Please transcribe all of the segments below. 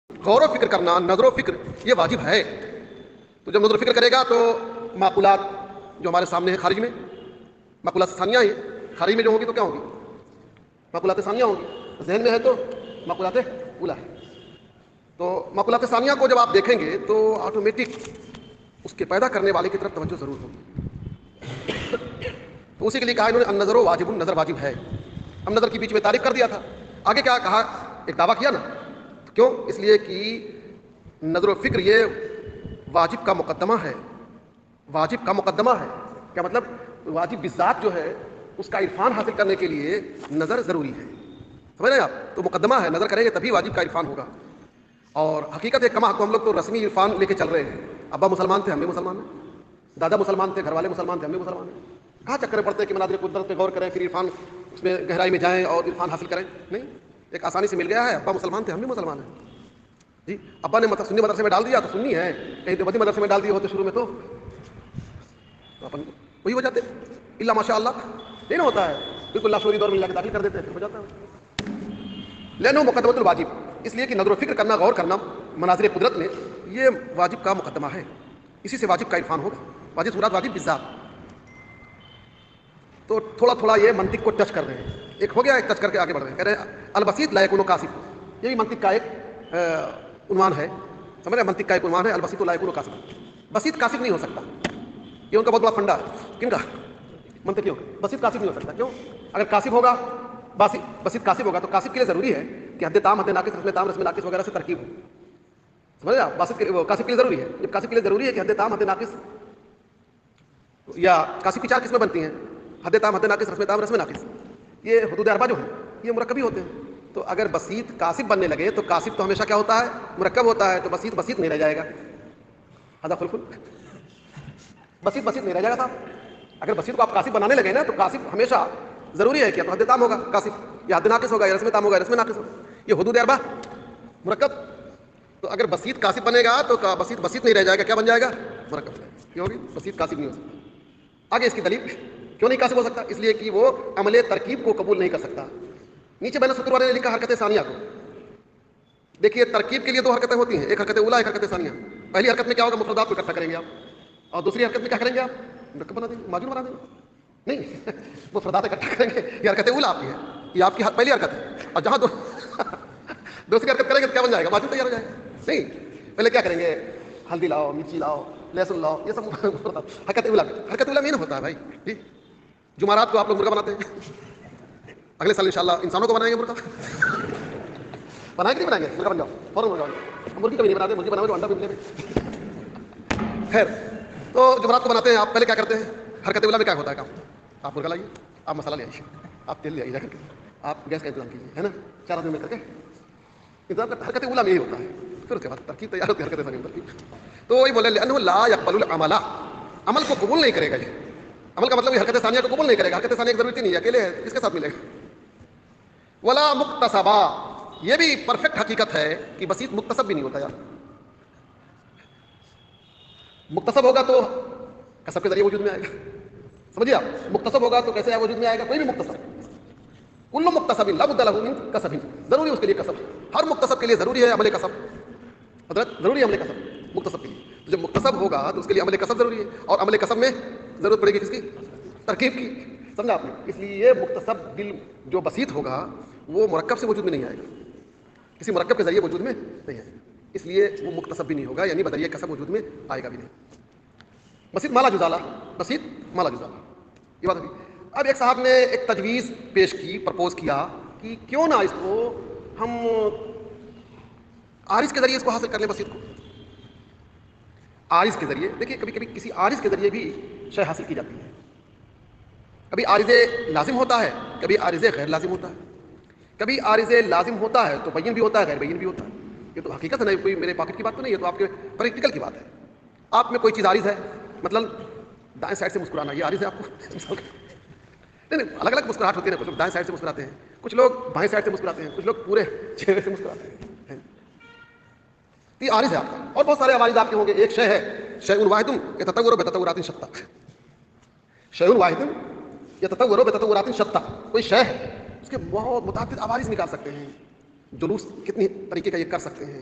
غور و فکر کرنا، نظر و فکر یہ واجب ہے. تو جب نظر و فکر کرے گا تو معقولات جو ہمارے سامنے ہیں خارج میں، معقولات ثانیہ ہیں، خارج میں جو ہوگی تو کیا ہوگی؟ معقولات ثانیہ ہوں گی. ذہن میں ہے تو معقولات اولیٰ ہے. تو معقولات ثانیہ کو جب آپ دیکھیں گے تو آٹومیٹک اس کے پیدا کرنے والے کی طرف توجہ ضرور ہوگی. تو اسی کے لیے کہا انہوں نے النظر واجب، نظر واجب ہے. ہم نظر کے بیچ میں تعریف کر دیا تھا. آگے کیا کہا؟ ایک دعویٰ کیا نا. کیوں؟ اس لیے کہ نظر و فکر یہ واجب کا مقدمہ ہے. واجب کا مقدمہ ہے. کیا مطلب؟ واجب بالذات جو ہے اس کا عرفان حاصل کرنے کے لیے نظر ضروری ہے. سمجھ رہے ہیں آپ؟ تو مقدمہ ہے، نظر کریں گے تبھی واجب کا عرفان ہوگا. اور حقیقت ہے کما تو ہم لوگ تو رسمی عرفان لے کے چل رہے ہیں. ابا مسلمان تھے، ہم بھی مسلمان ہیں. دادا مسلمان تھے، گھر والے مسلمان تھے، ہم بھی مسلمان ہیں. کہاں چکر پڑتے ہیں کہ مناظر قدرت پہ غور کریں پھر عرفان اس میں گہرائی میں جائیں اور عرفان حاصل کریں؟ نہیں، ایک آسانی سے مل گیا ہے. ابا مسلمان تھے، ہم بھی مسلمان ہیں. جی ابا نے سنی مدرسے میں ڈال دیا تو سنی ہے، کہیں دیوبندی مدرسے میں ڈال دیے ہوتے شروع میں تو اپن وہی ہو جاتے. اللہ ماشاء اللہ نہیں نہ ہوتا ہے، بالکل لاشوری دور میں لا کے داخل کر دیتے ہیں، ہو جاتا ہے. لینو مقدمۃ الواجب، اس لیے کہ نظر و فکر کرنا، غور کرنا مناظر قدرت میں یہ واجب کا مقدمہ ہے. اسی سے واجب کا عرفان ہوگا. واجب صورت واجب بالذات. تو تھوڑا تھوڑا یہ منطق کو ٹچ کر رہے ہیں. ایک ہو گیا، ایک ٹچ کر کے آگے بڑھ رہے ہیں. کہہ رہے ہیں البسیط لا یکون کاسب. یہ بھی منطق کا ایک عنوان ہے. سمجھ رہے ہیں؟ منطق کا ایک عنوان ہے البسیط لا یکون کاسب. بسیط کاسب نہیں ہو سکتا. یہ ان کا بہت بڑا فنڈا ہے. کن کا؟ منطقیوں کا. بسیط کاسب نہیں ہو سکتا. کیوں؟ اگر کاسب ہوگا، بسیط کاسب ہوگا تو کاسب کے لیے ضروری ہے کہ حد تام، حد ناقص، رسم تام، رسم ناقص وغیرہ سے ترکیب ہو. سمجھ آپ؟ کاسب کے لیے ضروری ہے. جب کاسب کے لیے ضروری ہے کہ حد تام، حد ناقص، یا کاسب کی 4 قسمیں بنتی ہیں: حد تام، حد ناقص، رسم تام، رسم ناقص. یہ حدود اربعہ جو ہیں یہ مرکبی ہوتے ہیں. تو اگر بسیط کاسب بننے لگے تو کاسب تو ہمیشہ کیا ہوتا ہے؟ مرکب ہوتا ہے. تو بسیط بسیط نہیں رہ جائے گا. ہذا خلف. بسیط بسیط نہیں رہ جائے گا صاحب. اگر بسیط کو آپ کاسب بنانے لگے نا تو کاسب ہمیشہ ضروری ہے کہ حد تام ہوگا کاسب، یا حد ناقص ہوگا، یا رسم تام ہوگا، رسم ناقص ہوگا. یہ حدود اربعہ مرکب. تو اگر بسیط کاسب بنے گا تو بسیط بسیط نہیں رہ جائے گا. کیا بن جائے گا؟ مرکب. کیوں ہوگی؟ بسیط کاسب نہیں ہو سکتا. آگے اس کی دلیل کیوں نہیں کاسب ہو سکتا؟ اس لیے کہ وہ عمل ترکیب کو قبول نہیں کر سکتا. نیچے بین السطور والے نے لکھا حرکت ثانیہ کو. دیکھیے ترکیب کے لیے 2 حرکتیں ہوتی ہیں، ایک حرکت اولیٰ، ایک حرکت ثانیہ. پہلی حرکت میں کیا ہوگا؟ مفردات کو اکٹھا کریں گے آپ. اور دوسری حرکت میں کیا کریں گے آپ؟ مرکب بنا دیں گے، معجون بنا دیں گے. نہیں، مفردات اکٹھا کریں گے. یہ حرکت اولیٰ آپ کی ہے، یہ آپ کی پہلی حرکت ہے. اور جہاں دوسری حرکت کریں گے تو کیا بن جائے گا؟ معجون تیار ہو جائے گا. نہیں، پہلے کیا کریں گے؟ ہلدی لاؤ، مرچی لاؤ، لہسن لاؤ، یہ سب حرکت اولیٰ. حرکت اولیٰ میں نہ ہوتا ہے بھائی. جی جمعرات کو آپ لوگ مرغا بناتے ہیں، اگلے سال انشاءاللہ انسانوں کو بنائیں گے مرغا. بنائیں گے نہیں بنائیں گے؟ مرغا بن جاؤ فوراً. مرغا مرغی کبھی نہیں بناتے. مرغی بناؤ تو انڈا بھی ملے. خیر، تو جمعرات کو بناتے ہیں آپ. پہلے کیا کرتے ہیں؟ حرکت اولیٰ میں کیا ہوتا ہے کام؟ آپ مرغا لائیے، آپ مسالہ لے آئیے، آپ تیل لے آئیے جا کر کے، آپ گیس کا انتظام کیجیے، ہے نا؟ 4 آدمی مل کر کے انتظام کرتے. حرکت اولیٰ میں یہی ہوتا ہے. پھر اس کے بعد ترکیب تیار ہوتی ہے. حرکت ثانیہ ترکیب. تو وہی بولے لأنه لا يقبل العمل. عمل کو قبول نہیں کرے گا. یہ عمل کا مطلب یہ حرکت ثانیہ کو قبول نہیں کرے گا. حرکت ثانیہ کی ضرورت ہی نہیں ہے، اکیلے ہے، اس کے ساتھ ملے گا. ولا مکتسبا. یہ بھی پرفیکٹ حقیقت ہے کہ بسیط مکتسب بھی نہیں ہوتا. یار مکتسب ہوگا تو کسب کے ذریعے وجود میں آئے گا. سمجھیے آپ؟ مکتسب ہوگا تو کیسے وجود میں آئے گا؟ کوئی بھی مکتسب. کل مکتسب لا بد له من کسب. ضروری اس کے لیے کسب. ہر مکتسب کے لیے ضروری ہے عمل کسب. حضرت ضروری ہے عمل کسب مکتسب کے لیے. جب مکتسب ہوگا تو اس کے لیے عمل کسب ضروری ہے. اور عمل کسب میں ضرورت پڑے گی کس کی؟ ترکیب کی. سمجھا آپ نے؟ اس لیے یہ مکتسب دل جو بسیط ہوگا وہ مرکب سے وجود میں نہیں آئے گا. کسی مرکب کے ذریعے وجود میں نہیں آئے گا. اس لیے وہ مکتسب بھی نہیں ہوگا، یعنی بدریہ کسب وجود میں آئے گا بھی نہیں. بسیط مالا جزالہ. بسیط مالا جزالہ. یہ بات ہوگی. اب ایک صاحب نے ایک تجویز پیش کی، پرپوز کیا کہ کیوں نہ اس کو ہم عارض کے ذریعے اس کو حاصل کر لیں. بسیط کو عارض کے ذریعے. دیکھیے کبھی کبھی کسی عارض کے ذریعے بھی شے حاصل کی جاتی ہے. کبھی عارض لازم ہوتا ہے، کبھی عارض غیر لازم ہوتا ہے. کبھی عارض لازم ہوتا ہے تو بین بھی ہوتا ہے، غیر بین بھی ہوتا ہے. یہ تو حقیقت ہے، نہیں کوئی میرے پاکٹ کی بات تو نہیں ہے، تو آپ کے پریکٹیکل کی بات ہے. آپ میں کوئی چیز عارض ہے، مثلا دائیں سائڈ سے مسکرانا، یہ عارض ہے آپ کو. نہیں، الگ الگ مسکراہٹ ہوتی ہے. کچھ لوگ دائیں سائڈ سے مسکراتے ہیں، کچھ لوگ بائیں سائڈ سے مسکراتے ہیں، کچھ لوگ پورے چہرے سے مسکراتے ہیں. یہ عارض ہے آپ کا. اور بہت سارے عوارض آپ کے ہوں گے. ایک شے ہے شیء واحد یتطور بتطورات شتیٰ. شیء واحد یتطور بتطورات شتیٰ. کوئی شے ہے، اس کے بہت متعدد عوارض نکال سکتے ہیں. جلوس کتنی طریقے کا یہ کر سکتے ہیں،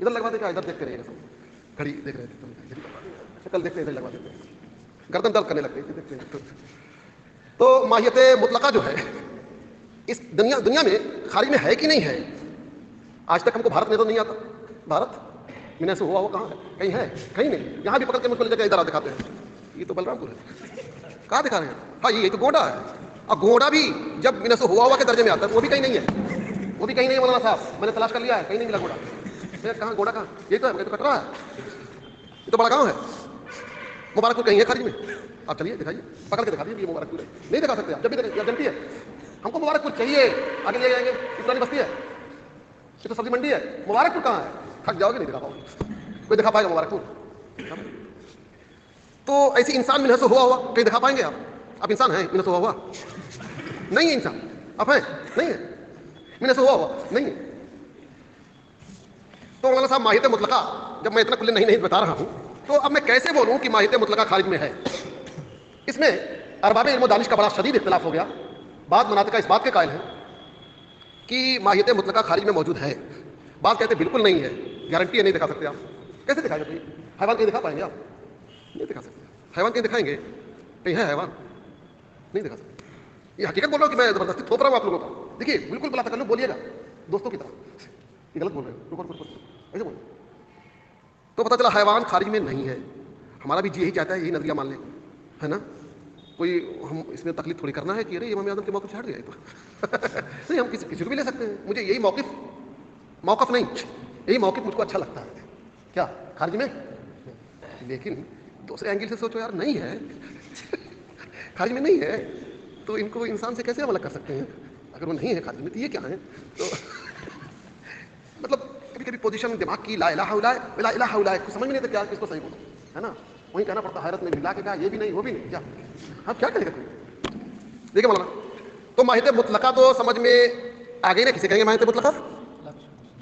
ادھر لگوا دے گا, ادھر دیکھتے رہے گا, سب گھڑی دیکھ رہے تھے, شکل دیکھتے ادھر لگوا دیتے, گردن درد کرنے لگتے دیکھتے ہیں. تو ماہیت مطلقہ جو ہے اس دنیا میں خارج میں ہے کہ نہیں ہے. آج تک ہم کو بھارت میں تو نہیں آتا. بھارت میں سے ہوا وہ کہاں ہے, کہیں ہے, کہیں نہیں. یہاں بھی پکڑ کے مجھ کو لے جا کے ادھر دکھاتے ہیں, یہ تو بلرام پور ہے, کہاں دکھا رہے ہیں. ہاں یہ تو گونڈا ہے, اور گونڈا بھی جب میں سے ہوا کے درجے میں آتا ہے وہ بھی کہیں نہیں ہے, وہ بھی کہیں نہیں ہے مولانا صاحب, میں نے تلاش کر لیا ہے, کہیں نہیں ملا گونڈا. میں کہاں گونڈا کہاں, یہ تو ہے, تو کٹ رہا ہے, یہ تو بڑا گاؤں ہے. مبارک پور کہیں ہے خارج میں, آپ چلیے دکھائیے, پکڑ کے دکھا دیجیے, یہ مبارک پور ہے. نہیں دکھا سکتے آپ, جب بھی جنتی ہے. ہم کو مبارک پور چاہیے, آگے لے جائیں گے, پرانی بستی ہے, یہ تو سبزی منڈی ہے. مبارک پور کہاں ہے, تھک جاؤ گے, نہیں دکھا پاؤ گے, کوئی دکھا پائے گا مبارک پور. تو ایسی انسان منحصر ہوا کہیں دکھا پائیں گے آپ. آپ انسان ہیں منحصر ہوا نہیں ہے, انسان آپ ہیں نہیں ہے, منحصر ہوا نہیں ہے. تو مولانا صاحب ماہیت مطلقہ جب میں اتنا کھلے نہیں بتا رہا ہوں, تو اب میں کیسے بولوں کہ ماہیت مطلقہ خارج میں ہے. اس میں ارباب علم و دانش کا بڑا شدید اختلاف ہو گیا. بعض مناطق اس بات کے قائل ہیں کہ ماہیت مطلقہ خارج میں موجود ہے, بعض کہتے ہیں بالکل نہیں ہے, گارنٹی ہے نہیں دکھا سکتے آپ. کیسے دکھائے گا, حیوان کہیں دکھا پائیں گے آپ, نہیں دکھا سکتے. حیوان کہیں دکھائیں گے, کہیں ہے حیوان, نہیں دکھا سکتے. یہ حقیقت بول رہا ہوں کہ میں زبردستی تھوپ رہا ہوں آپ لوگوں کو. دیکھیے بالکل بلا تکلف بولیے گا دوستوں کی طرح, یہ غلط بول رہے ہیں, رکو ایسے بولو. تو پتہ چلا حیوان خارج میں نہیں ہے. ہمارا بھی جی یہی چاہتا ہے, یہی نظریہ مان لیں, ہے نا. کوئی ہم اس میں تکلیف تھوڑی کرنا ہے کہ ارے امام اعظم کے موقف سے ہٹ گیا تو نہیں, ہم کسی کو بھی لے سکتے ہیں. مجھے یہی موقف نہیں, یہی موقف مجھ کو اچھا لگتا ہے. کیا خارج میں, لیکن دوسرے اینگل سے سوچو یار, نہیں ہے, خارج میں نہیں ہے, تو ان کو انسان سے کیسے عمل کر سکتے ہیں اگر وہ نہیں ہے خارج میں, تو یہ کیا ہے. تو مطلب کبھی کبھی پوزیشن دماغ کی لا الہ الا لا الہ الا کو سمجھ میں نہیں, تو کیا کس کو صحیح بولو, ہے نا. وہیں کہنا پڑتا حیرت میں ملا کے کہا, یہ بھی نہیں وہ بھی نہیں, کیا ہم کیا کریں گے. دیکھیں مولانا, تو ماہیت مطلقہ تو سمجھ میں آ گئی نا. کسے کہیں گے ماہیت مطلقہ,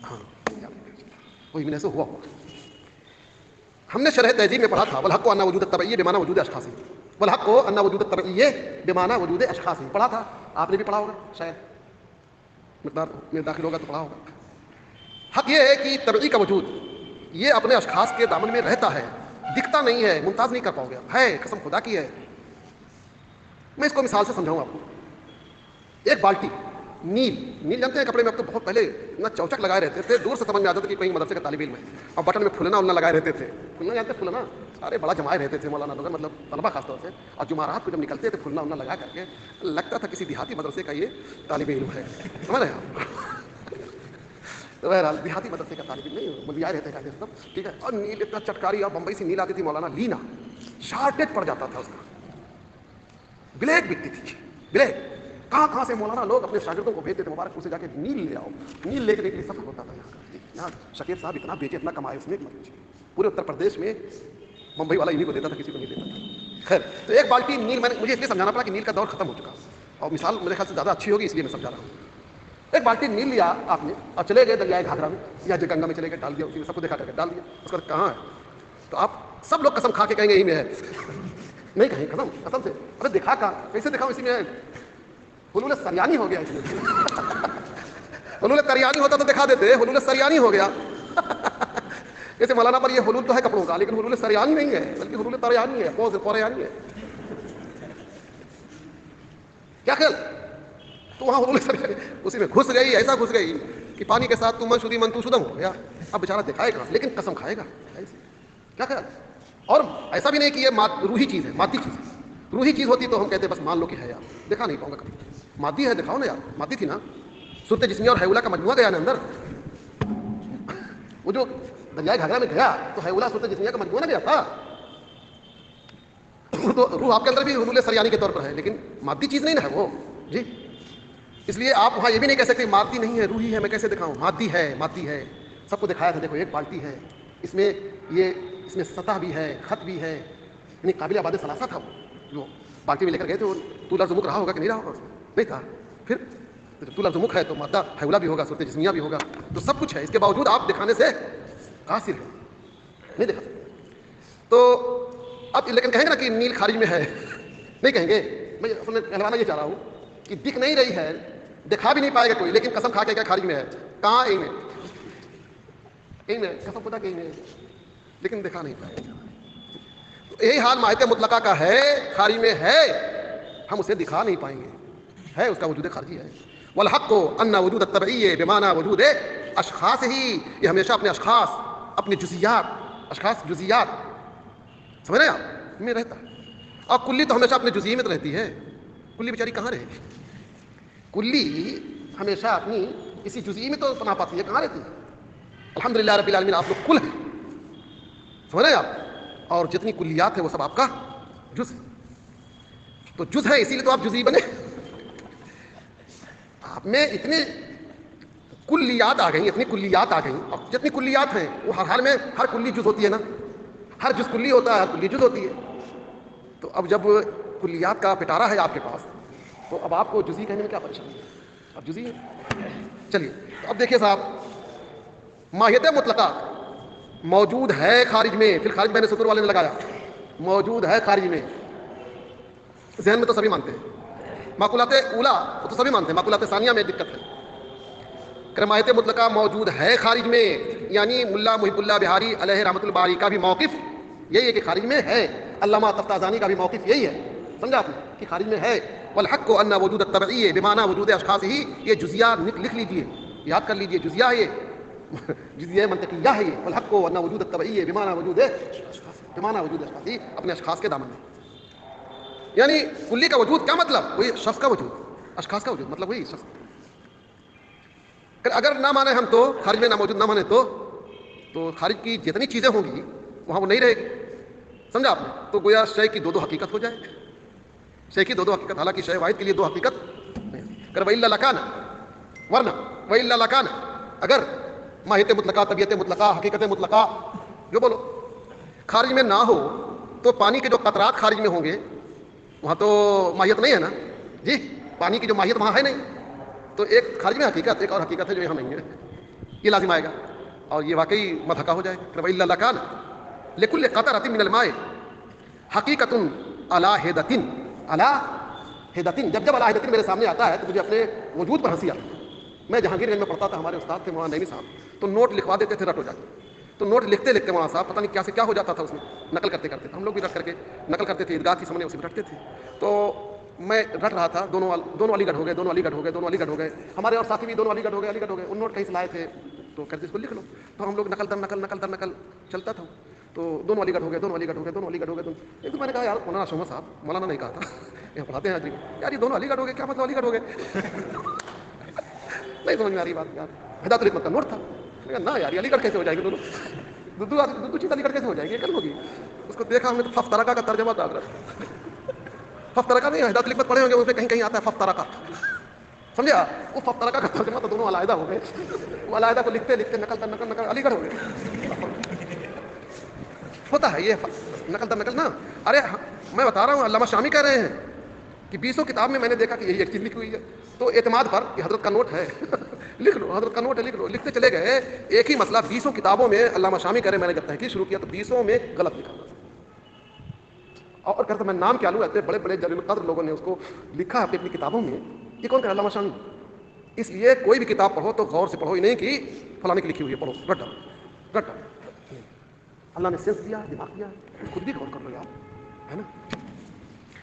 ہاں کوئی بھی ایسے ہوا. ہم نے شرح تہذیب میں پڑھا تھا, والحق ان وجود التبعیہ بمعنی وجود اشخاص, والحق ان وجود التبعیہ بمعنی وجود اشخاص. پڑھا تھا آپ نے بھی, پڑھا ہوگا شاید, مقدار میں داخل ہوگا تو پڑھا ہوگا. حق یہ ہے کہ تبعی کا وجود یہ اپنے اشخاص کے دامن میں رہتا ہے, دکھتا نہیں ہے, ممتاز نہیں کر پاؤ گے, ہے قسم خدا کی ہے. میں اس کو مثال سے سمجھاؤں آپ کو. ایک بالٹی نیل جانتے ہیں کپڑے میں, اب تو بہت پہلے اتنا چوچک لگائے رہتے تھے, دور سے سمجھ میں آتا تھا کہ کہیں مدرسے کا طالب علم ہے, اور بٹن میں پھلنا النا لگائے رہتے تھے. پھلنا جانتے ہیں, پھلنا سارے بڑا جمائے رہتے تھے مولانا لوگ, مطلب طلبا خاص طور سے, اور جمعرات کو جب نکلتے تھے پھلنا النا لگا کر کے, لگتا تھا کسی دیہاتی مدرسے کا یہ طالب علم ہے, سمجھ رہے ہیں. تو بہرحال دیہاتی مدرسے کا طالب علم نہیں, ملیا رہتے ہیں سب, ٹھیک ہے. اور نیل اتنا چٹکاری, اور بمبئی سے نیل آتی تھی مولانا, لینا شارٹیج پڑ جاتا تھا اس کا, بلیک بکتی تھی, بلیک. کہاں سے مولانا لوگ اپنے شاگردوں کو بھیجتے تھے, مبارک پور سے جا کے نیل لے آؤ. نیل لے کے سفر ہوتا تھا یہاں شکیب صاحب اتنا بیچے, اتنا کمائے, اس میں پورے اتر پردیش میں ممبئی والا انہیں کو دیتا تھا, کسی کو نہیں دیتا تھا. خیر, تو ایک بالٹی نیل, مجھے اس لیے سمجھانا پڑا کہ نیل کا دور ختم ہو چکا, اور مثال میرے خیال سے زیادہ اچھی ہوگی اس لیے میں سمجھا رہا ہوں. ایک بالٹی نیل لیا آپ نے, اور چلے گئے دریائے گھاگرا میں یا گنگا میں, چلے گئے, ڈال دیا, اسی میں سب کو دکھا کر کے ڈال دیا. اس کا کہاں ہے, تو آپ سب لوگ قسم کھا کے کہیں گے یہی میں ہے. نہیں کہیں قسم سے, ارے دکھا کہاں, کیسے دکھاؤں, اسی میں ہے. حلول سریانی ہو گیا اس میں. حلول تریانی ہوتا تو دکھا دیتے, حلول سریانی ہو گیا. جیسے مولانا پر یہ حلول تو ہے کپڑوں کا, لیکن حلول سریانی نہیں ہے, بلکہ حلول تریانی ہے, پوریانی ہے. کیا خیال, تو وہاں حلول سریانی اسی میں گھس گئی, ایسا گھس گئی کہ پانی کے ساتھ تم منشودی من تو شدم ہو گیا. اب بیچارہ دکھائے گا, لیکن قسم کھائے گا. کیا خیال, اور ایسا بھی نہیں کہ یہ روحی چیز ہے, مادی چیز ہے. روحی چیز ہوتی تو ہم کہتے بس مان لو کہ ہے یار, دکھا نہیں پاؤں گا کبھی. مادی ہے, دکھاؤ نا یار, مادی تھی نا, صورت جسمیہ اور حیولہ کا مجموعہ گیا نا اندر. وہ جو دریائے گھاگرا میں گیا تو حیولہ صورت جسمیہ کا مجموعہ نہ گیا تھا. تو روح آپ کے اندر بھی حلول سریانی کے طور پر ہے, لیکن مادی چیز نہیں نا ہے وہ جی. اس لیے آپ وہاں یہ بھی نہیں کہہ سکتے مادی نہیں ہے, روحی ہے. میں کیسے دکھاؤں, مادی ہے. سب کو دکھایا تھا, دیکھو ایک بالٹی ہے, اس میں سطح بھی ہے, خط بھی ہے, یعنی قابل آباد ثلاثہ تھا. وہ جو بالٹی میں لے کر گئے تھے, وہ تو لفظ مکھ رہا ہوگا کہ نہیں رہا ہوگا, نہیں تھا. پھر تو لفظ مکھ ہے تو مادہ حیولہ بھی ہوگا, صورت جسمیہ بھی ہوگا, تو سب کچھ ہے. اس کے باوجود آپ دکھانے سے قاصر ہیں, نہیں دکھا سکتے. تو اب لیکن کہیں گے نا کہ نیل خارج میں ہے, نہیں کہیں گے. میں کہلوانا یہ چاہ رہا ہوں کہ دکھ نہیں رہی ہے, دکھا بھی نہیں پائے گا کوئی, لیکن قسم کھا کے کیا خارج میں ہے. کہاں ہے میں, کہیں میں قسم خدا کہیں میں، لیکن دکھا نہیں پائے. تو یہی حال ماہیت مطلقہ کا ہے، خارج میں ہے، ہم اسے دکھا نہیں پائیں گے، ہے اس کا وجود خارجی ہے. والحق ان وجود الطبعی بمعنی وجود اشخاص ہی، یہ ہمیشہ اپنے اشخاص، اپنے جزیات، اشخاص جزیات سمجھ رہے ہیں آپ میں رہتا ہے. اور کلی تو ہمیشہ اپنے جزئی میں تو رہتی ہے. کلی بیچاری کہاں رہے گی؟ کلی ہمیشہ اپنی اسی جزئی میں تو پناہ پاتی ہے، کہاں رہتی ہے؟ الحمدللہ رب العالمین آپ لوگ کل ہیں، سمجھ رہے ہیں آپ، اور جتنی کلیات ہے وہ سب آپ کا جز ہے. تو جز ہے اسی لیے تو آپ جزئی بنے. آپ میں اتنے کلیات آ گئی، اتنی کلیات آ گئی، اور جتنی کلیات ہیں وہ ہر حال میں ہر کلی جز ہوتی ہے نا، ہر جز کلی ہوتا ہے، ہر کلی جز ہوتی ہے. تو اب جب کلیات کا پٹارا ہے آپ کے پاس، تو اب آپ کو جزئی کہنے میں کیا پریشانی ہے؟ اب جزئی ہے. چلیے تو اب دیکھیے صاحب، ماہیت مطلقہ موجود ہے خارج میں، پھر خارج میں نے سطور والے نے لگایا، موجود ہے خارج میں. ذہن میں تو سبھی مانتے ہیں، معقولات اولا تو سبھی مانتے ہیں، معقولات ثانیہ میں دقت ہے. کرمایت مطلقہ موجود ہے خارج میں، یعنی ملا محب اللہ بہاری علیہ رحمۃ الباری کا بھی موقف یہی ہے کہ خارج میں ہے. علامہ تفتازانی کا بھی موقف یہی ہے، سمجھا آپ نے کہ خارج میں ہے. والحق ان وجود الطبعی بمعنی وجود اشخاص ہی، یہ جزیہ لکھ لیجئے، یاد کر لیجئے، جزیہ ہے یہ، جزیہ منطقیہ ہے یہ. والحق ان وجود الطبعی بمعنی وجود بمعنی وجود اشخاص ہی، اپنے اشخاص کے دامن میں. یعنی کلی کا وجود کیا مطلب؟ وہی شخص کا وجود، اشخاص کا وجود، مطلب وہی شخص. اگر نہ مانے ہم تو خارج میں نہ موجود نہ مانے تو خارج کی جتنی چیزیں ہوں گی وہاں وہ نہیں رہے گی، سمجھا آپ نے. تو گویا شے کی دو حقیقت ہو جائے، شے کی دو حقیقت، حالانکہ شے واحد کے لیے دو حقیقت کر. وَإِلَّا لَكَانَ، ورنہ وَإِلَّا لَكَانَ، اگر ماہیت مطلقہ، طبیعت مطلقہ، حقیقت مطلقہ جو بولو خارج میں نہ ہو، تو پانی کے جو قطرات خارج میں ہوں گے وہاں تو ماہیت نہیں ہے نا جی، پانی کی جو ماہیت وہاں ہے نہیں. تو ایک خارج میں حقیقت، ایک اور حقیقت ہے جو یہاں نہیں ہے، یہ لازم آئے گا، اور یہ واقعی مدحکہ ہو جائے گا. وَإِلَّا لَكَانَ لِكُلِّ قَطْرَةٍ مِّنَ الْمَاءِ حَقِيقَةٌ عَلَىٰ هِدَةٍ، عَلَىٰ هِدَةٍ. جب عَلَىٰ هِدَةٍ میرے سامنے آتا ہے تو مجھے اپنے وجود پر ہنسی آتی ہے. میں جہانگیر گنج میں پڑھتا تھا، ہمارے استاد تھے مولانا نعیمی صاحب، تو نوٹ لکھوا دیتے تھے، رٹ ہو جاتے. تو نوٹ لکھتے لکھتے مولانا صاحب پتہ نہیں کیا سے کیا ہو جاتا تھا اس میں، نقل کرتے کرتے ہم لوگ بھی رٹ کر کے نقل کرتے تھے، عیدگاہ کی سامنے اسے رٹتے تھے. تو میں رٹ رہا تھا، دونوں علی گڑھ ہو گئے، دونوں علی گڑھ ہو گئے، دونوں علی گڑھ ہو گئے، ہمارے اور ساتھی بھی دونوں علی گڑھ ہو گئے، علی گڑھ ہو گئے. ان نوٹ کہیں سے لائے تھے تو کہتے اس کو لکھ لو. تو ہم لوگ نقل در نقل، نقل در نقل چلتا تھا. تو دونوں علی گڑھ ہو گئے، دونوں علی گڑھ ہو گئے، دونوں علی گڑھ ہو گئے. ایک تو میں نے کہا یار مولانا شوما صاحب، مولانا نہیں کہا تھا، یہ پڑھاتے ہیں آج بھی، یار یہ دونوں علی گڑھ ہو گئے، کیا مطلب علی گڑھ ہو گئے؟ نہیں سمجھ میں آ رہی بات یار. ہدایت الحکمت کا نوٹ تھا. نہ یار علی گڑھ کیسے ہو جائے گی؟ دو چیز علی گڑھ کیسے ہو جائے گی؟ کل ہوگی. اس کو دیکھا ہم نے تو ففترکا کا ترجمہ ڈال رہا. ففترکا نہیں، ہدایت الحکمت پڑھے ہوں گے، اس میں کہیں کہیں آتا ہے ففترکا، سمجھا؟ وہ ففترکا کا ترجمہ تو دونوں علیحدہ ہو گئے. وہ علیحدہ کو لکھتے لکھتے نقل در نقل، نقل علی گڑھ ہو گئے. ہوتا ہے یہ نقل در نقل نا. ارے میں بتا رہا ہوں، علامہ شامی کہہ رہے ہیں کہ 20 کتاب میں میں نے دیکھا کہ یہی ایک چیز لکھی ہوئی ہے. تو اعتماد پر کہ حضرت کا نوٹ ہے لکھ لو، حضرت کا نوٹ ہے لکھ لو. لکھتے چلے گئے، ایک ہی مسئلہ 20 کتابوں میں علامہ شامی کہہ رہے ہیں، میں نے جب تحقیق شروع کیا تو 20 میں غلط لکھا تھا. اور کہتا میں نام کیا لوں، ایسے بڑے بڑے جلیل القدر لوگوں نے اس کو لکھا ہے اپنی کتابوں میں. یہ کون کہہ رہا؟ علامہ شامی. اس لیے کوئی بھی کتاب پڑھو تو غور سے پڑھو، ہی نہیں کہ فلانے کی لکھی ہوئی ہے پڑھو، رٹ ڈالو، رٹ ڈالو. اللہ نے سینس دیا، دماغ دیا، خود بھی غور کر لو یار، ہے نا.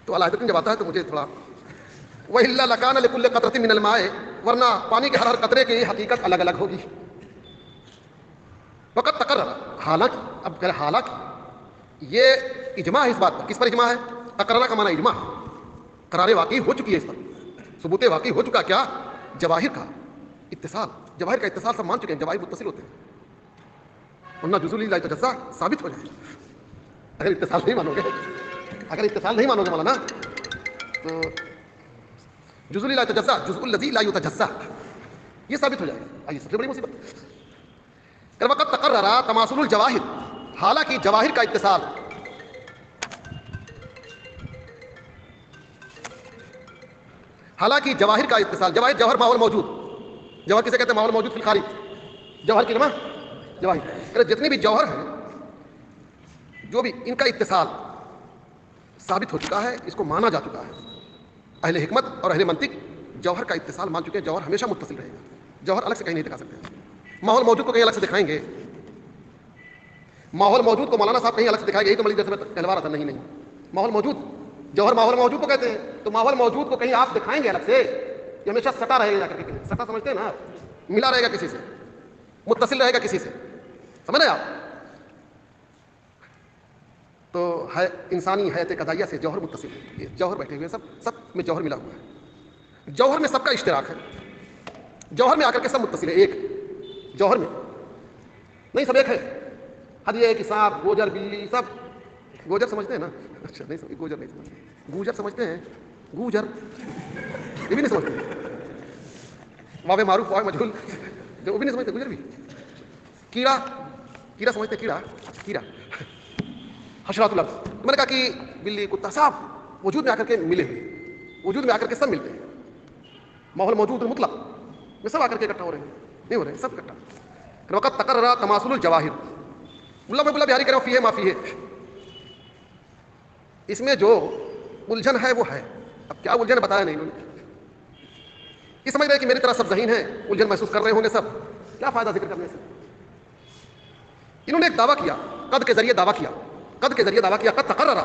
تو اللہ جب آتا ہے تو مجھے تھوڑا وَإِلَّا لَكَانَ لِكُلِّ قَطْرَةٍ مِّنَ الْمَاءِ، ورنہ پانی کے ہر قطرے کی حقیقت الگ الگ ہوگی. وقت تقرر، حالانکہ، اب کہہ رہے حالانکہ یہ اجماع ہے اس بات پر. کس پر اجماع ہے؟ تقرر کا معنی اجماع، قرار واقعی ہو چکی ہے، اس پر ثبوت واقعی ہو چکا. کیا؟ جواہر کا اتصال، جواہر کا اتصال سب مان چکے ہیں، جواہر متصل ہوتے ہیں، ورنہ جزء لا یتجزا ثابت ہو جائے. اگر اتصال نہیں مانو گے، اگر اتصال نہیں مانو گے مولانا، تو جزء لا یتجزا، جزء الذی لا یتجزا، یہ ثابت ہو جائے گا. یہ سب سے بڑی مصیبت. وقت تقرر تماثل الجواہر، حالانکہ جواہر کا اتصال، حالانکہ جواہر کا اتصال، جوہر ماحول موجود، جوہر کسے کہتے ہیں؟ ماحول موجود فی الخارج. جوہر کی جمع جواہر. جتنی بھی جوہر ہیں، جو بھی ان کا اتصال ثابت ہو چکا ہے، اس کو مانا جا چکا ہے. اہل حکمت اور اہل منطق جوہر کا اتصال مان چکے ہیں، جوہر ہمیشہ متصل رہے گا، جوہر الگ سے کہیں نہیں دکھا سکتے. ماحول موجود کو کہیں الگ سے دکھائیں گے ماحول موجود کو مولانا صاحب کہیں الگ سے دکھائے گا، یہی تو ملک جیسے میں کہلوا رہا تھا. نہیں نہیں، ماحول موجود، جوہر ماحول موجود کو کہتے ہیں. تو ماحول موجود کو کہیں آپ دکھائیں گے الگ سے؟ یہ ہمیشہ سٹا رہے گا جا کر کے. سٹا سمجھتے ہیں نا، ملا رہے گا کسی سے، متصل رہے گا کسی سے، سمجھ رہے آپ؟ تو ہے انسانی حیات قضائیہ سے جوہر متصل ہے. یہ جوہر بیٹھے ہوئے سب میں جوہر ملا ہوا ہے. جوہر میں سب کا اشتراک ہے. جوہر میں آ کر کے سب متصل ہے. ایک جوہر میں نہیں، سب ایک ہے. حد یہ ہے کہ سانپ، گوجر، بلی، سب گوجر سمجھتے ہیں نا؟ اچھا نہیں سمجھ، گوجر نہیں سمجھتے. گوجر سمجھتے ہیں؟ گوجر یہ بھی نہیں سمجھتے. واو معروف واو مجہول جو وہ بھی نہیں سمجھتے. گوجر بھی. کیڑا، کیڑا سمجھتے؟ کیڑا، کیڑا حشرات الارض. میں نے کہا کہ بلی، کتا، سب وجود میں آ کر کے ملے ہوئے، وجود میں آ کر کے سب ملتے ہیں. ماحول موجود مطلق میں سب آ کر کے اکٹھا ہو رہے ہیں. نہیں ہو رہے ہیں سب اکٹھا. وقت تقرر تماثل الجواہر. اللہ بہاری کرو فی ہے معافی ہے. اس میں جو الجھن ہے وہ ہے. اب کیا الجھن بتایا نہیں انہوں نے. یہ سمجھ رہے کہ میری طرح سب ذہین ہیں، الجھن محسوس کر رہے ہوں گے سب. کیا فائدہ ذکر کرنے سے؟ انہوں نے ایک دعویٰ کیا، قد کے ذریعے دعویٰ کیا. قد کے ذریعے دعویٰ کیا. قد تقرر،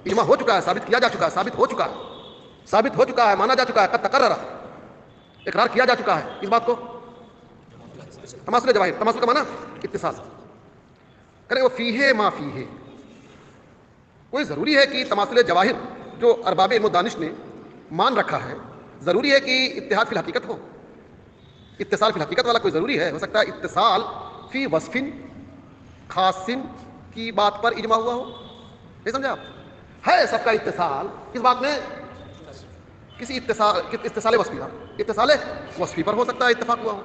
اجماع ہو چکا ہے، ثابت کیا جا چکا ہے، ثابت ہو چکا ہے، ثابت ہو چکا ہے، مانا جا چکا ہے. قد تقرر، اقرار کیا جا چکا ہے اس بات کو. تماثل جواہر، تماثل کا مانا اتصال کرے. وہ فیہ ما فیہ. کوئی ضروری ہے کہ تماثل جواہر جو ارباب علم و دانش نے مان رکھا ہے، ضروری ہے کہ اتحاد فی الحقیقت ہو؟ اتصال فی الحقیقت والا کوئی ضروری ہے؟ ہو سکتا ہے اتصال فی وصف خاص کی بات پر اجماع ہوا ہو. نہیں سمجھا آپ؟ ہے سب کا اتصال کس بات میں؟ کسی اتصال وصفی پر. اتصال وصفی پر ہو سکتا ہے اتفاق ہوا ہو،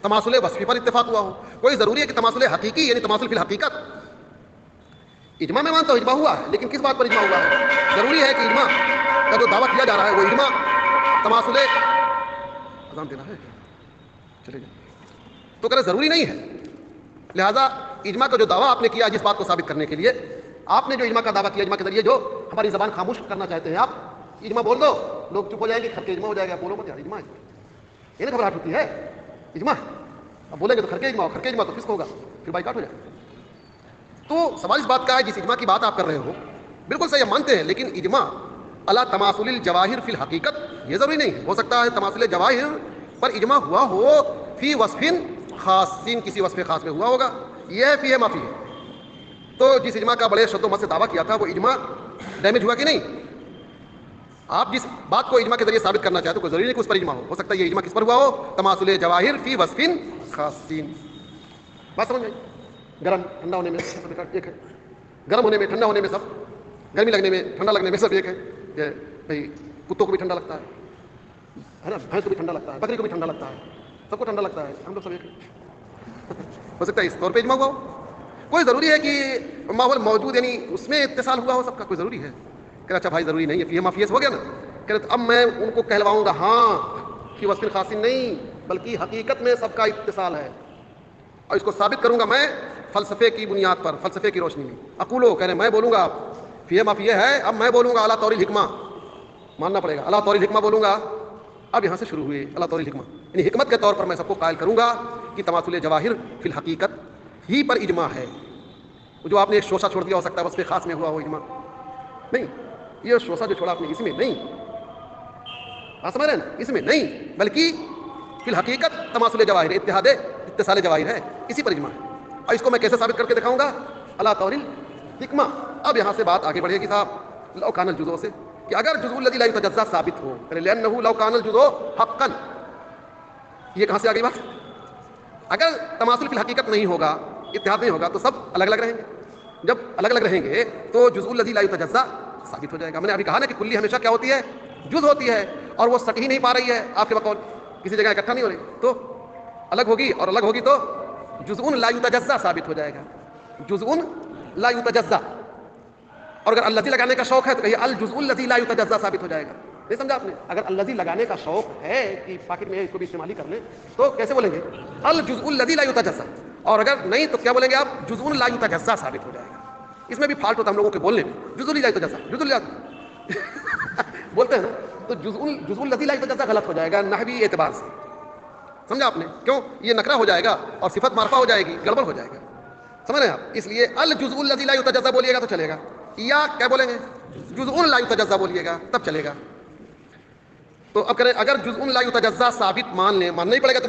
تماثل وصفی پر اتفاق ہوا ہو. کوئی ضروری ہے کہ تماثل حقیقی یعنی تماثل فی الحقیقت. اجماع میں مانتا ہوں اجماع ہوا ہے، لیکن کس بات پر اجماع ہوا ہے؟ ضروری ہے کہ اجماع کا جو دعویٰ کیا جا رہا ہے وہ اجماع تماثل. اذان دینا ہے چلے جائیں تو کرے ضروری نہیں ہے. لہذا اجماع کا جو دعویٰ آپ نے کیا جس بات کو ثابت کرنے کے لیے، آپ نے جو اجماع کا دعویٰ کیا، اجماع کے ذریعے جو ہماری زبان خاموش کرنا چاہتے ہیں، آپ اجماع بول دو، لوگ چپ ہو جائیں گے، کھر کے اجماع ہو جائے گا. بولو مت یار اجماع ہے، یہ نہیں گھبراہٹ ہوتی ہے. اجماع اب بولیں گے تو کھر کے اجماع، کھر کے اجماع تو فسق ہوگا، پھر بائیکاٹ ہو جائے گا. تو سوال اس بات کا ہے، جس اجماع کی بات آپ کر رہے ہو بالکل صحیح مانتے ہیں، لیکن اجماع اللہ تماثل الجواہر فی الحقیقت یہ ضروری نہیں. ہو سکتا ہے تماثل جواہر پر اجماع ہوا ہو فی وصف خاص، کسی وصف خاص میں ہوا ہوگا. یہ ہے فی ہے معافی ہے. تو جس اجماع کا بڑے شد و مت سے دعویٰ کیا تھا وہ اجماع ڈیمیج ہوا کہ نہیں؟ آپ جس بات کو اجماع کے ذریعے ثابت کرنا چاہتے ہو کوئی ضروری نہیں کہ اس پر اجماع ہو. ہو سکتا ہے یہ اجماع کس پر ہوا ہو؟ تماثل جواہر فی وصف خاص. بات سمجھ آئی؟ گرم ٹھنڈا ہونے میں سب ایک ہے، گرم ہونے میں ٹھنڈا ہونے میں سب، گرمی لگنے میں ٹھنڈا لگنے میں سب ایک ہے. کہ بھائی کتوں کو بھی ٹھنڈا لگتا ہے نا، بھینس کو بھی ٹھنڈا لگتا ہے، بکری کو بھی ٹھنڈا لگتا ہے، سب کو ٹھنڈا لگتا ہے، ہم لوگ سب ایک ہیں. ہو سکتا ہے اس طور پہ اجماع ہوا ہو. کوئی ضروری ہے کہ ماحول موجود یعنی اس میں اتصال ہوا ہو سب کا؟ کوئی ضروری ہے؟ کہ اچھا بھائی ضروری نہیں ہے، فیہ معافیہ ہو گیا نا. کہ اب میں ان کو کہلواؤں گا ہاں کہ وصف خاص نہیں بلکہ حقیقت میں سب کا اتصال ہے، اور اس کو ثابت کروں گا میں فلسفے کی بنیاد پر، فلسفے کی روشنی میں. اقولو کہہ رہے میں بولوں گا فیہ معافیہ ہے، اب میں بولوں گا اللہ طور الحکمہ، ماننا پڑے گا، اللہ طور الحکمہ بولوں گا. اب یہاں سے شروع ہوئے اللہ طور الحکمہ، یعنی حکمت کے طور پر میں سب کو قائل کروں گا کہ تماثل جواہر فی الحقیقت ہی پر اجماع ہے. جو آپ نے ایک شوشہ چھوڑ دیا، ہو سکتا ہے وصف خاص میں ہوا ہو اجماع. نہیں، یہ شوشہ جو چھوڑا آپ نے اس میں نہیں، آپ سمجھ رہے ہیں نا، اس میں نہیں، بلکہ فی الحقیقت تماثل جواہر، اتحاد اتصال جواہر ہے، اسی پر اجماع ہے. اور اس کو میں کیسے ثابت کر کے دکھاؤں گا؟ اللہ طور الحکمہ. اب یہاں سے بات آگے بڑھے گی صاحب لو کان الجزء سے، کہ اگر جزء الذی لا یتجزا ثابت ہو، لأنه لو کان الجزء حقا. یہ کہاں سے آگئی بات؟ اگر تماثل فی الحقیقت نہیں ہوگا، اتحاد نہیں ہوگا، تو سب الگ الگ رہیں گے. جب الگ الگ رہیں گے تو جزء الذی لا یتجزا ثابت ہو جائے گا. میں نے ابھی کہا نا کہ کلی ہمیشہ کیا ہوتی ہے؟ جز ہوتی ہے، اور وہ سٹ ہی نہیں پا رہی ہے آپ کے بقول، کسی جگہ اکٹھا نہیں ہو رہی، تو الگ ہوگی، اور الگ ہوگی تو جزء لا یتجزا ثابت ہو جائے گا. جزء لا یتجزا. اور اگر الذی لگانے کا شوق ہے تو کہیے الجزء الذی لا یتجزا ثابت ہو جائے گا. نہیں سمجھا آپ نے؟ اگر الذی لگانے کا شوق ہے کہ پاکٹ میں اس کو بھی استعمالی کر لیں تو کیسے بولیں گے؟ الجزء الذی لا یتجزا. اور اگر نہیں تو کیا بولیں گے آپ؟ جزء لا یتجزا ثابت ہو جائے گا. اس میں بھی فالٹ ہوتا ہے ہم لوگوں کے بولنے میں، جزء لا یتجزا، جزء لا بولتے ہیں نا، تو جزء الذی لا یتجزا غلط ہو جائے گا نحوی اعتبار سے. سمجھا آپ نے؟ کیوں؟ یہ نکرہ ہو جائے گا اور صفت معرفہ ہو جائے گی، گڑبڑ ہو جائے گا. سمجھ رہے ہیں آپ؟ اس لیے الجزء الذی لا یتجزا بولیے گا تو چلے گا، یا کیا بولیں گے جزء لا یتجزا بولیے گا تب چلے گا. تو اب کریں اگر جزء لا یتجزا ثابت مان لیں، ماننا ہی پڑے گا،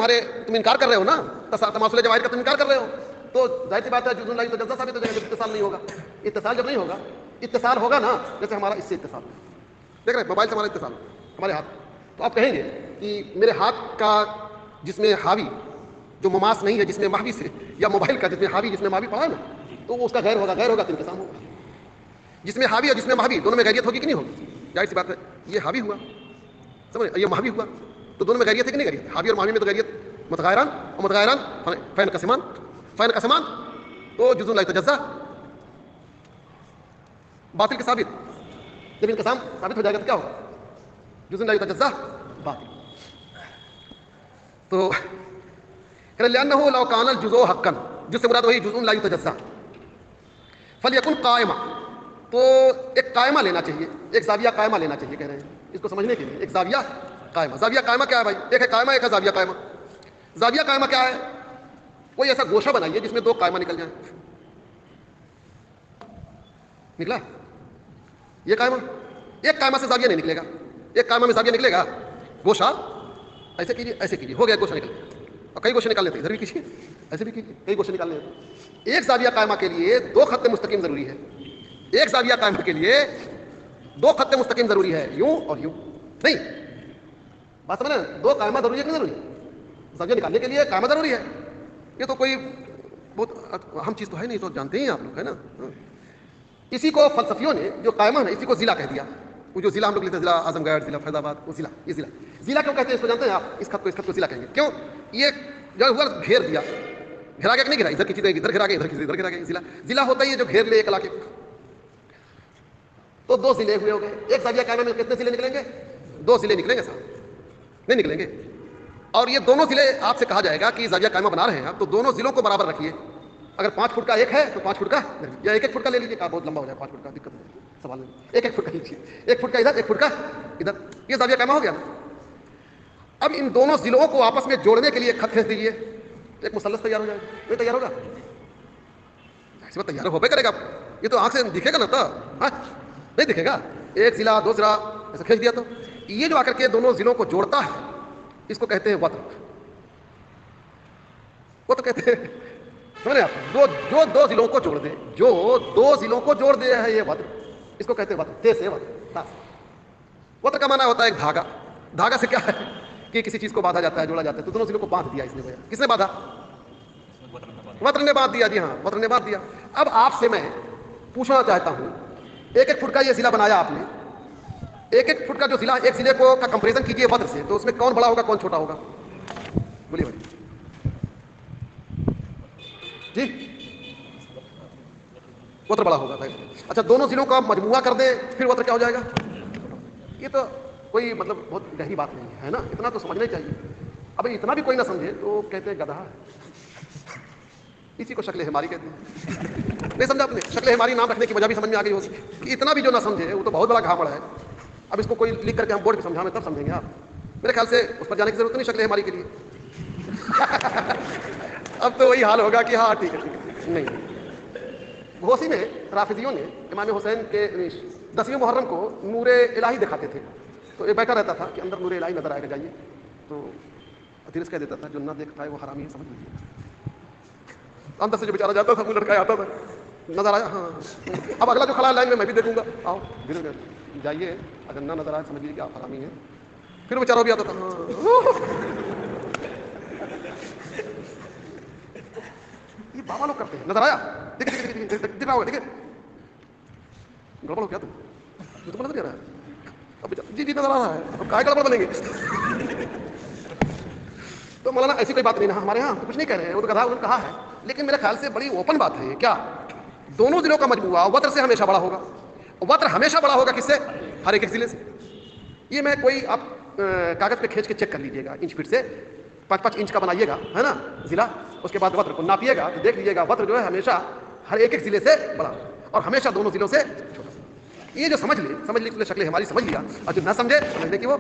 تم انکار کر رہے ہو نا تماثل جواہر کا، تم انکار کر رہے ہو، تو ظاہر سی بات ہے جزء لا یتجزا ثابت ہو جائے گا، اتصال نہیں ہوگا. اتصال جب نہیں ہوگا، اتصال ہوگا نا جیسے ہمارا اس سے اتصال دیکھ رہے ہیں موبائل سے ہمارا اتصال ہمارے ہاتھ، تو آپ کہیں گے کہ میرے ہاتھ کا جس میں حاوی جو مماس نہیں ہے جس میں محوی سے، یا موبائل کا جس میں حاوی جس میں محوی پڑا نا، تو وہ اس کا غیر ہوگا، غیر ہوگا تو انقسام ہوگا. جس میں حاوی اور جس میں محوی دونوں میں غیریت ہوگی کہ نہیں ہوگی؟ ظاہر سی بات ہے یہ حاوی ہوا، سمجھ یہ محوی ہوا، تو دونوں میں غیریت ہے کہ نہیں غیریت؟ حاوی اور محوی میں تو غیریت متغیران، اور متغیران فینقسمان، فینقسمان تو جزء لا یتجزا باطل کے ثابت. جب انقسام ثابت ہو جائے گا تو کیا ہوگا؟ جزء لا یتجزا باطل. تو لأنه لو كان الجزء حقا، جس سے مراد وہی جزء لا یتجزا، فلیکن قائمہ، تو ایک قائمہ لینا چاہیے، ایک زاویہ قائمہ لینا چاہیے کہہ رہے ہیں اس کو سمجھنے کے لیے. ایک زاویہ قائمہ، زاویہ قائمہ کیا ہے بھائی؟ ایک ہے قائمہ، ایک ہے زاویہ قائمہ. زاویہ قائمہ کیا ہے؟ کوئی ایسا گوشہ بنائیے جس میں دو قائمہ نکل جائیں. نکلا یہ قائمہ، ایک قائمہ سے زاویہ نہیں نکلے گا، ایک قائمہ میں زاویہ نکلے گا، گوشہ ایسے کیجیے ایسے کیجیے، ہو گیا گوشہ نکل گیا. اور کئی گوشے نکال لیتے ادھر بھی کیجیے ایسے بھی کیجیے، کئی گوشے نکال لیتے. ایک زاویہ قائمہ کے لیے دو خط مستقیم ضروری ہے. ایک زاویہ قائمہ کے لیے دو خط مستقیم ضروری ہے، یوں اور یوں. نہیں بات سمجھ رہے ہیں؟ دو قائمہ ضروری ہے کہ نہیں ضروری ہے؟ زاویہ نکالنے کے لیے قائمہ ضروری ہے. یہ تو کوئی بہت اہم چیز تو ہے نہیں، تو جانتے ہی آپ لوگ ہے نا. اسی کو فلسفیوں نے جو قائمہ ہے اسی کو ضلع کہہ دیا. وہ جو ضلع ہم لوگ لیتے ہیں ضلع اعظم گڑھ، ضلع فیض آباد، وہ ضلع، یہ ضلع کیوں کہتے ہیں اس کو جانتے ہیں آپ؟ اس خط کو ضلع کہیں گے. کیوں؟ یہ جو ہوا گھیر دیا، گھرا گیا کہ نہیں گھرا؟ ادھر کی چیزیں ادھر گھرا گیا، ادھر کی چیزیں ادھر گھرا گیا. ضلع ہوتا ہی ہے جو گھیر لے ایک علاقے کو. تو دو ضلع ہوئے ہو گئے. ایک زاویہ قائمہ میں کتنے ضلع نکلیں گے؟ دو ضلع نکلیں گے صاحب، نہیں نکلیں گے. اور یہ دونوں ضلع آپ سے کہا جائے گا کہ زاویہ قائمہ بنا رہے ہیں آپ، تو دونوں ضلعوں کو برابر رکھیے. اگر 5 فٹ کا ایک ہے تو 5 فٹ کا، یا ایک فٹ کا لے لیجیے، بہت لمبا ہو جائے 5 فٹ کا، دقت نہیں سوال نہیں. ایک فٹ کا لیجیے، 1 فٹ کا ادھر، 1 فٹ کا ادھر، یہ زاویہ قائمہ ہو گیا. اب ان دونوں ضلعوں کو آپس میں جوڑنے کے لیے ایک خط کھینچ دیجیے، ایک مثلث تیار ہو جائے. یہ تیار ہوگا؟ ایسی بات تیار ہو کرے گا. یہ تو آنکھ سے دکھے گا نا، تو نہیں دکھے گا. ایک ضلع دو ضلع ایسے کھینچ دیا تو یہ جو آ کر کے دونوں ضلعوں کو جوڑتا ہے اس کو کہتے ہیں وتر. وہ تو کہتے ہیں سمجھ آپ، جو دو ضلعوں کو جوڑ دے، جو دو ضلعوں کو جوڑ دے ہے یہ وتر، اس کو کہتے ہیں وتر. تے سے وتر. وتر کا معنی ہوتا ہے ایک دھاگا. دھاگا سے کیا ہے کہ کسی چیز کو باندھا جاتا ہے، جوڑا جاتا ہے. تو دونوں ضلعوں کو باندھ دیا اس نے. کس نے باندھا؟ وتر نے باندھ دیا. جی ہاں، وتر نے باندھ دیا. اب آپ سے میں پوچھنا چاہتا ہوں، 1 فٹ کا یہ ضلع بنایا آپ نے، 1 فٹ کا جو ضلع، ایک ضلع کو کا کمپیریزن کیجیے وتر سے، تو اس میں کون بڑا ہوگا کون چھوٹا ہوگا؟ بولیے بھائی جی. وتر بڑا ہوگا. اچھا دونوں ضلعوں کا مجموعہ کر دیں پھر وتر کیا ہو جائے گا؟ یہ تو کوئی مطلب بہت گہری بات نہیں ہے نا، اتنا تو سمجھنا چاہیے. اب اتنا بھی کوئی نہ سمجھے تو کہتے ہیں گدھا. اسی کو شکل ہماری کہتے ہیں. نہیں سمجھا آپ نے؟ شکل ہماری نام رکھنے کی وجہ بھی سمجھ میں آ گئی ہوگی کہ اتنا بھی جو نہ سمجھے وہ تو بہت بڑا گھامڑ ہے. اب اس کو کوئی لکھ کر کے ہم بورڈ پہ سمجھانے تب سمجھیں گے آپ. میرے خیال سے اس پر جانے کی ضرورت نہیں شکل ہماری کے لیے. اب تو وہی حال ہوگا کہ ہاں ٹھیک ہے ٹھیک ہے. نہیں غوثی میں رافضیوں نے امام حسین کے 10ویں محرم کو نور الہی دکھاتے تھے. تو یہ بیٹھا رہتا تھا کہ اندر نور الہی نظر آئے گا، جائیے. تو ادھیرس کہہ دیتا تھا جو نہ دیکھتا ہے وہ حرامی ہے، سمجھ لیجیے. اندر سے جو بیچارہ جاتا تھا وہ لڑکا آتا تھا، نظر آیا ہاں اب اگلا جو کھڑا ہے لائن میں بھی دیکھوں گا، آؤ دھیرے جائیے، اگر نہ نظر آئے سمجھ لیجیے کہ آپ حرامی ہیں. پھر بیچارہ بھی آتا تھا ہاں. یہ بابا لوگ کرتے ہیں. نظر آیا دکھ رہا ہوگا، ٹھیک ہے گڑبڑ ہو کیا تم نظر نہیں آ رہا ہے؟ جی نظر آ رہا ہے. اب کائے گڑبڑ بنیں گے؟ تو مولانا ایسی کوئی بات نہیں نا ہمارے ہاں، کچھ نہیں کہہ رہے ہیں، وہ تو گدھا انہوں نے کہا ہے. لیکن میرے خیال سے بڑی اوپن بات ہے. کیا دونوں ضلعوں کا مجموعہ وتر سے ہمیشہ بڑا ہوگا؟ وتر ہمیشہ بڑا ہوگا کس سے؟ ہر ایک ضلع سے. یہ میں کوئی آپ کاغذ پہ کھینچ کے چیک کر لیجیے گا، انچ فٹ سے 5-5 انچ کا بنائیے گا ہے نا ضلع. اس کے بعد وتر کو ناپیے گا تو دیکھ لیجیے گا وتر جو ہے ہمیشہ ہر ایک ضلع سے بڑا اور ہمیشہ دونوں ضلعوں سے چھوٹا. یہ جو سمجھ لے شکل ہماری سمجھ لیا، اور جو نہ سمجھے سمجھنے کی وہ